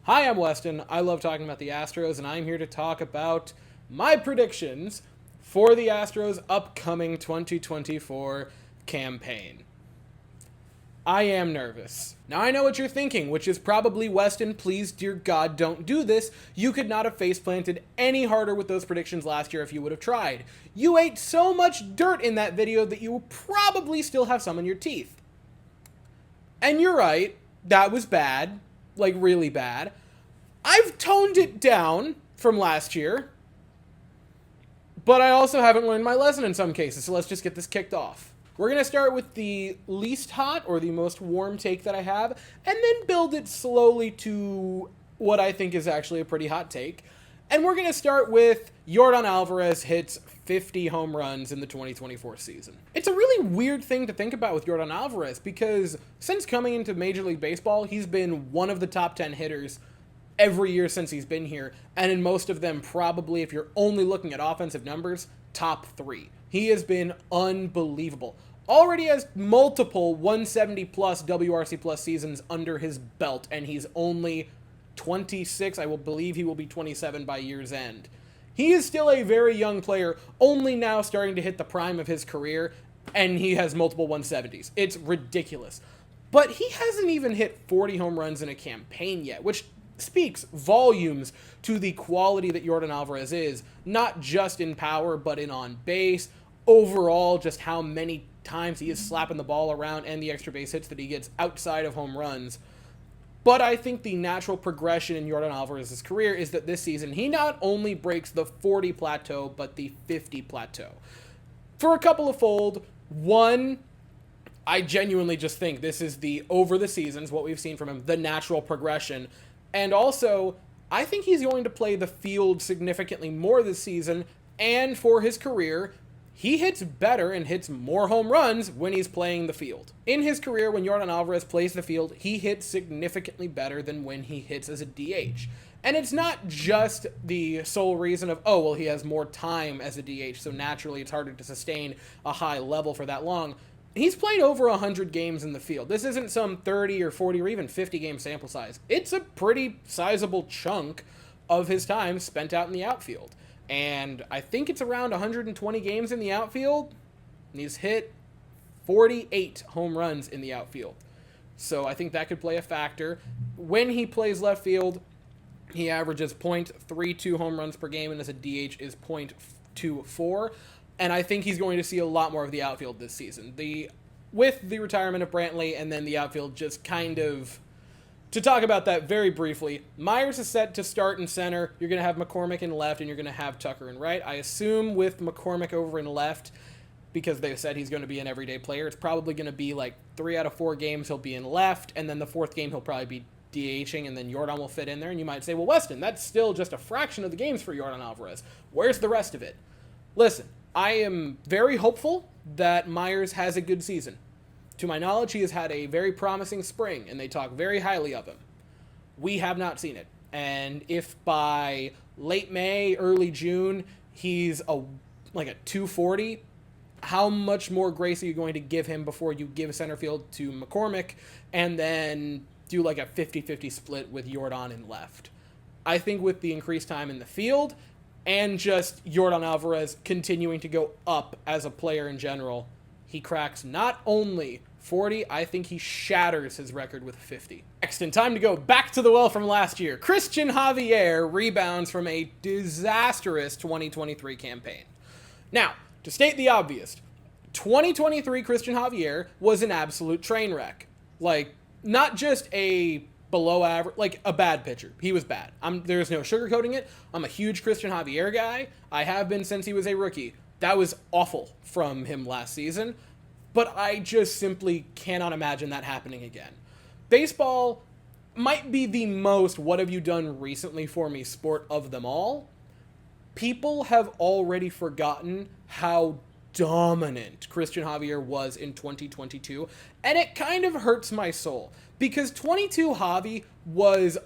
Hi, I'm Weston. I love talking about the Astros, and I'm here to talk about my predictions for the Astros' upcoming 2024 campaign. I am nervous. Now, I know what you're thinking, which is probably, Weston, please, dear God, don't do this. You could not have face-planted any harder with those predictions last year if you would have tried. You ate so much dirt in that video that you will probably still have some in your teeth. And you're right, that was bad. Like, really bad. I've toned it down from last year, but I also haven't learned my lesson in some cases, so let's just get this kicked off. We're going to start with the least hot, or the most warm take that I have, and then build it slowly to what I think is actually a pretty hot take. And we're going to start with Yordan Alvarez hits 50 home runs in the 2024 season. It's a really weird thing to think about with Yordan Alvarez because since coming into Major League Baseball, he's been one of the top 10 hitters every year since he's been here, and in most of them, probably, if you're only looking at offensive numbers, top 3. He has been unbelievable. Already has multiple 170 plus WRC plus seasons under his belt, and he's only 26. I will believe he will be 27 by year's end. He is still a very young player, only now starting to hit the prime of his career, and he has multiple 170s. It's ridiculous. But he hasn't even hit 40 home runs in a campaign yet, which speaks volumes to the quality that Yordan Alvarez is, not just in power, but in on base, overall, just how many times he is slapping the ball around and the extra base hits that he gets outside of home runs. But I think the natural progression in Yordan Alvarez's career is that this season he not only breaks the 40 plateau, but the 50 plateau. For a couple of fold. One, I genuinely just think this is over the seasons, what we've seen from him, the natural progression. And also, I think he's going to play the field significantly more this season, and for his career, he hits better and hits more home runs when he's playing the field. In his career, when Yordan Alvarez plays the field, he hits significantly better than when he hits as a DH. And it's not just the sole reason of, oh, well, he has more time as a DH, so naturally it's harder to sustain a high level for that long. He's played over 100 games in the field. This isn't some 30 or 40 or even 50 game sample size. It's a pretty sizable chunk of his time spent out in the outfield. And I think it's around 120 games in the outfield, and he's hit 48 home runs in the outfield. So I think that could play a factor. When he plays left field, he averages .32 home runs per game, and as a DH is .24. And I think he's going to see a lot more of the outfield this season. With the retirement of Brantley and then the outfield just kind of... To talk about that very briefly, Myers is set to start in center. You're going to have McCormick in left, and you're going to have Tucker in right. I assume with McCormick over in left, because they said he's going to be an everyday player, it's probably going to be like 3 out of 4 games he'll be in left, and then the 4th game he'll probably be DHing, and then Yordan will fit in there. And you might say, well, Weston, that's still just a fraction of the games for Yordan Alvarez. Where's the rest of it? Listen, I am very hopeful that Myers has a good season. To my knowledge, he has had a very promising spring, and they talk very highly of him. We have not seen it. And if by late May, early June, he's like a 240, how much more grace are you going to give him before you give center field to McCormick and then do like a 50-50 split with Yordan in left? I think with the increased time in the field and just Yordan Alvarez continuing to go up as a player in general, he cracks not only 40, I think he shatters his record with 50. Next, in time to go back to the well from last year, Christian Javier rebounds from a disastrous 2023 campaign. Now, to state the obvious, 2023 Christian Javier was an absolute train wreck. Like, not just a below average, like a bad pitcher. He was bad. There's no sugarcoating it. I'm a huge Christian Javier guy. I have been since he was a rookie. That was awful from him last season, but I just simply cannot imagine that happening again. Baseball might be the most what have you done recently for me sport of them all. People have already forgotten how dominant Christian Javier was in 2022, and it kind of hurts my soul because 22 Javi was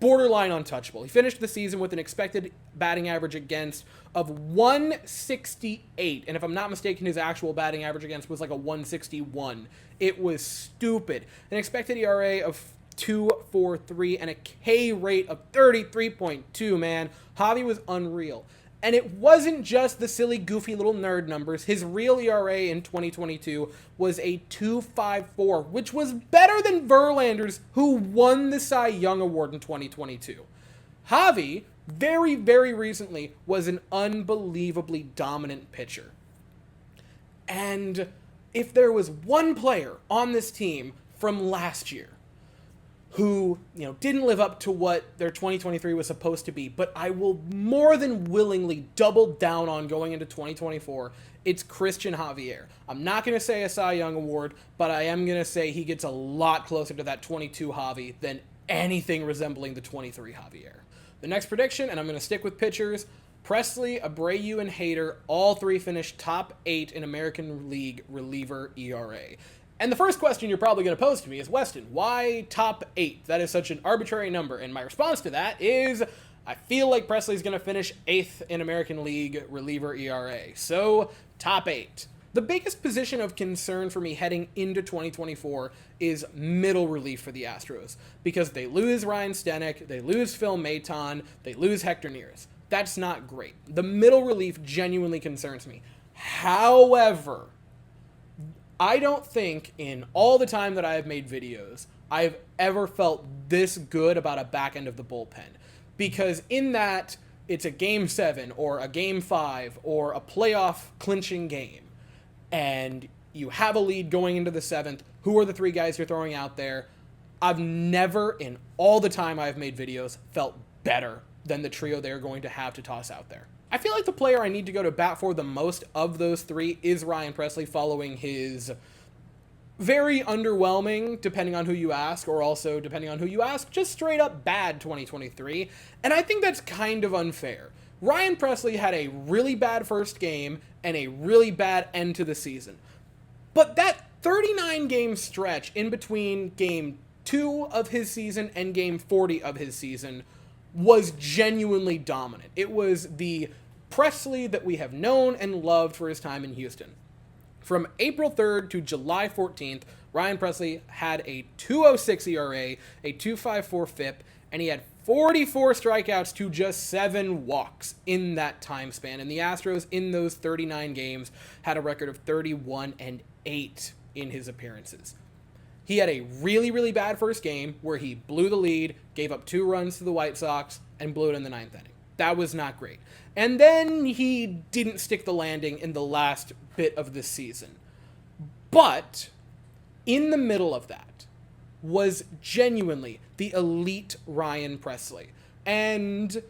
borderline untouchable. He finished the season with an expected batting average against of 168, and if I'm not mistaken, his actual batting average against was like a 161. It was stupid. An expected ERA of .243 and a K rate of 33.2, man. Javi was unreal. And it wasn't just the silly, goofy little nerd numbers. His real ERA in 2022 was a 2.54, which was better than Verlander's, who won the Cy Young Award in 2022. Javi, very, very recently, was an unbelievably dominant pitcher. And if there was one player on this team from last year who, didn't live up to what their 2023 was supposed to be, but I will more than willingly double down on going into 2024, it's Christian Javier. I'm not going to say a Cy Young Award, but I am going to say he gets a lot closer to that 22 Javi than anything resembling the 23 Javier. The next prediction, and I'm going to stick with pitchers, Presley, Abreu, and Hader, all three finished top 8 in American League reliever ERA. And the first question you're probably going to pose to me is, Weston, why top 8? That is such an arbitrary number. And my response to that is, I feel like Presley's going to finish 8th in American League reliever ERA. So, top 8. The biggest position of concern for me heading into 2024 is middle relief for the Astros, because they lose Ryan Stenek, they lose Phil Maton, they lose Hector Neris. That's not great. The middle relief genuinely concerns me. However, I don't think in all the time that I have made videos, I've ever felt this good about a back end of the bullpen. Because in that, it's a game 7 or a game 5 or a playoff clinching game. And you have a lead going into the 7th. Who are the 3 guys you're throwing out there? I've never, in all the time I've made videos, felt better than the trio they're going to have to toss out there. I feel like the player I need to go to bat for the most of those 3 is Ryan Presley, following his very underwhelming, depending on who you ask, or also, depending on who you ask, just straight up bad 2023. And I think that's kind of unfair. Ryan Presley had a really bad first game and a really bad end to the season. But that 39-game stretch in between game 2 of his season and game 40 of his season was genuinely dominant. It was the Presley that we have known and loved for his time in Houston. From April 3rd to July 14th, Ryan Presley had a 2.06 ERA, a 2.54 FIP, and he had 44 strikeouts to just 7 walks in that time span. And the Astros, in those 39 games, had a record of 31-8 in his appearances. He had a really, really bad first game where he blew the lead, gave up 2 runs to the White Sox, and blew it in the 9th inning. That was not great. And then he didn't stick the landing in the last bit of the season. But in the middle of that was genuinely the elite Ryan Presley. And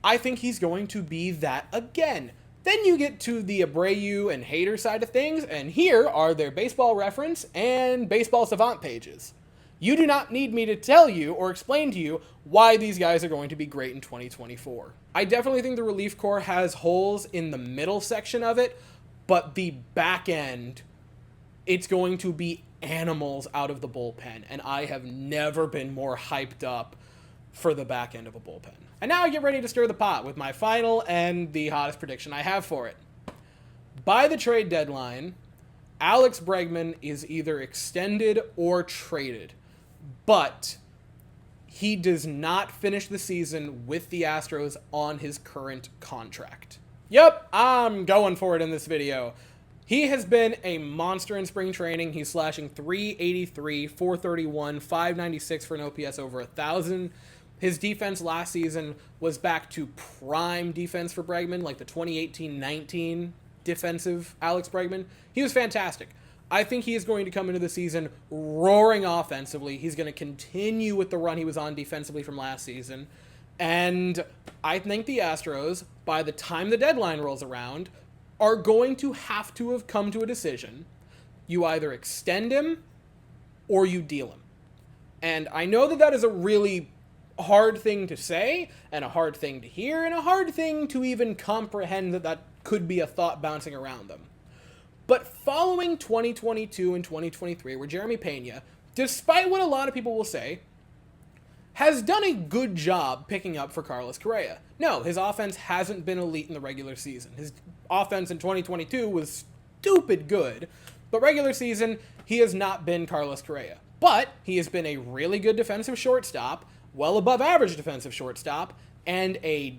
I think he's going to be that again. Then you get to the Abreu and Hader side of things, and here are their baseball reference and baseball savant pages. You do not need me to tell you or explain to you why these guys are going to be great in 2024. I definitely think the relief corps has holes in the middle section of it, but the back end, it's going to be animals out of the bullpen, and I have never been more hyped up for the back end of a bullpen. And now I get ready to stir the pot with my final and the hottest prediction I have for it. By the trade deadline, Alex Bregman is either extended or traded, but he does not finish the season with the Astros on his current contract. Yep, I'm going for it in this video. He has been a monster in spring training. He's slashing .383, .431, .596 for an OPS over 1,000. His defense last season was back to prime defense for Bregman, like the 2018-19 defensive Alex Bregman. He was fantastic. I think he is going to come into the season roaring offensively. He's going to continue with the run he was on defensively from last season. And I think the Astros, by the time the deadline rolls around, are going to have come to a decision. You either extend him or you deal him. And I know that is a really hard thing to say, and a hard thing to hear, and a hard thing to even comprehend that could be a thought bouncing around them. But following 2022 and 2023, where Jeremy Pena, despite what a lot of people will say, has done a good job picking up for Carlos Correa. No, his offense hasn't been elite in the regular season. His offense in 2022 was stupid good, but regular season, he has not been Carlos Correa. But he has been a really good defensive shortstop, well above average defensive shortstop, and a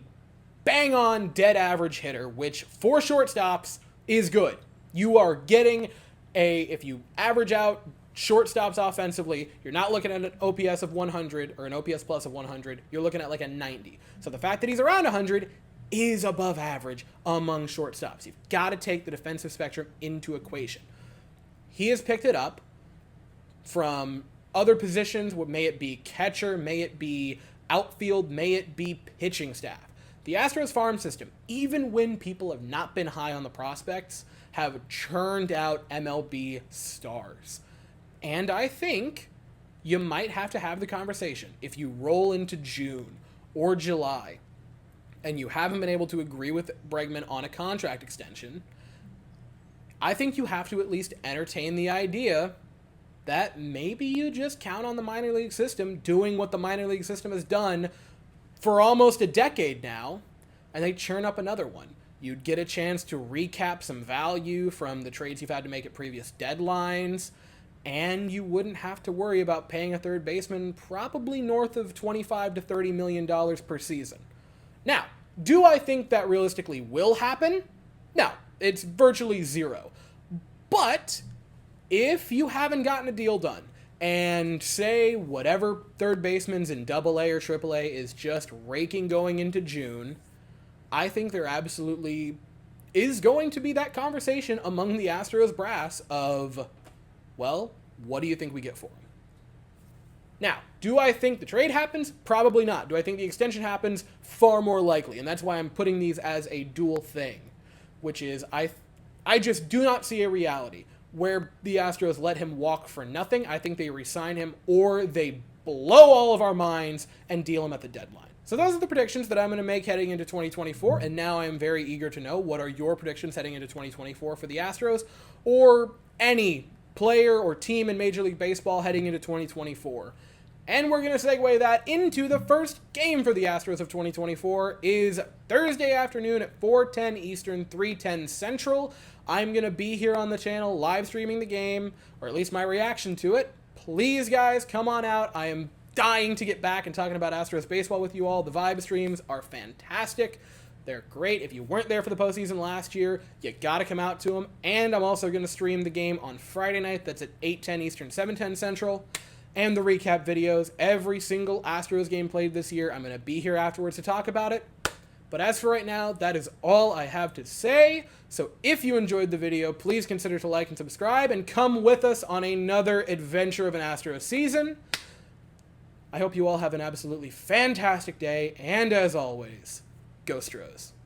bang-on dead average hitter, which for shortstops is good. You are getting if you average out shortstops offensively, you're not looking at an OPS of 100 or an OPS plus of 100. You're looking at like a 90. So the fact that he's around 100 is above average among shortstops. You've got to take the defensive spectrum into equation. He has picked it up from other positions, may it be catcher, may it be outfield, may it be pitching staff. The Astros farm system, even when people have not been high on the prospects, have churned out MLB stars. And I think you might have to have the conversation. If you roll into June or July and you haven't been able to agree with Bregman on a contract extension, I think you have to at least entertain the idea that maybe you just count on the minor league system doing what the minor league system has done for almost a decade now, and they churn up another one. You'd get a chance to recap some value from the trades you've had to make at previous deadlines, and you wouldn't have to worry about paying a third baseman probably north of $25 to $30 million per season. Now, do I think that realistically will happen? No, it's virtually zero. But if you haven't gotten a deal done, and say whatever third baseman's in AA or AAA is just raking going into June, I think there absolutely is going to be that conversation among the Astros brass of, well, what do you think we get for him? Now, do I think the trade happens? Probably not. Do I think the extension happens? Far more likely. And that's why I'm putting these as a dual thing, which is I just do not see a reality where the Astros let him walk for nothing. I think they re-sign him, or they blow all of our minds and deal him at the deadline. So those are the predictions that I'm going to make heading into 2024, and now I am very eager to know what are your predictions heading into 2024 for the Astros, or any player or team in Major League Baseball heading into 2024. And we're going to segue that into the first game for the Astros of 2024 is Thursday afternoon at 4:10 Eastern, 3:10 Central. I'm going to be here on the channel live streaming the game, or at least my reaction to it. Please, guys, come on out. I am dying to get back and talking about Astros baseball with you all. The Vibe streams are fantastic. They're great. If you weren't there for the postseason last year, you got to come out to them. And I'm also going to stream the game on Friday night. That's at 8:10 Eastern, 7:10 Central. And the recap videos. Every single Astros game played this year. I'm going to be here afterwards to talk about it. But as for right now, that is all I have to say. So if you enjoyed the video, please consider to like and subscribe and come with us on another adventure of an Astros season. I hope you all have an absolutely fantastic day. And as always, go Stros.